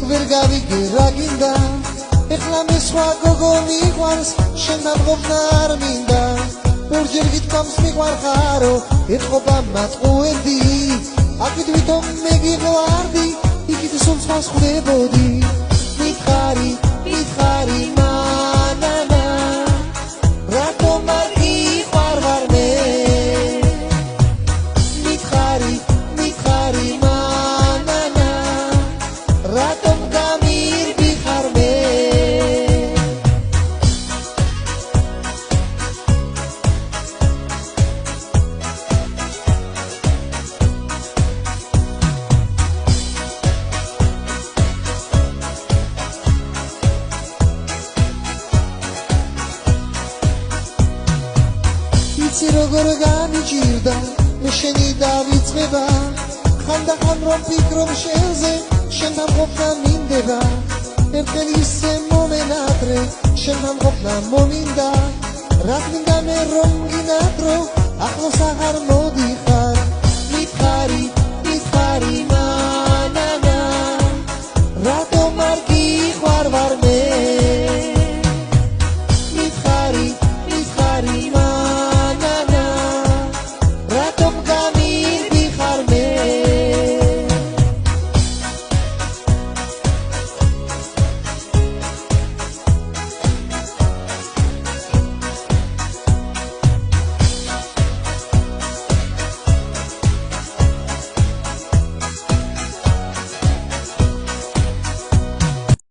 ვერ გავიგე რა გინდა ეხლა მე სხვა გოგო მიყვარს შენ დამღობნა არ მინდა ორჯერ გითქვამს მიყვარხარო ეთყობა მატყუენდი აქეთ ვითომ მე გიყვარდი იქით სულ სხვას ხვდებოდი მითხარი მანანა რატომ არ გიყვარვარ მე მითხარი მანანა რატომ გამირბიხარ მე იცი როგორ გამიჭირდა მე შენი დავიწყება ხანდახან რომ ფიქრობ შენზე შენ დამღობნა მინდება ერთხელ ისე მომენატრე შენ დამღობნა მომინდა რა მინდა მე რომ გინათრო ახლოს აღარ მოდიხარ მითხარი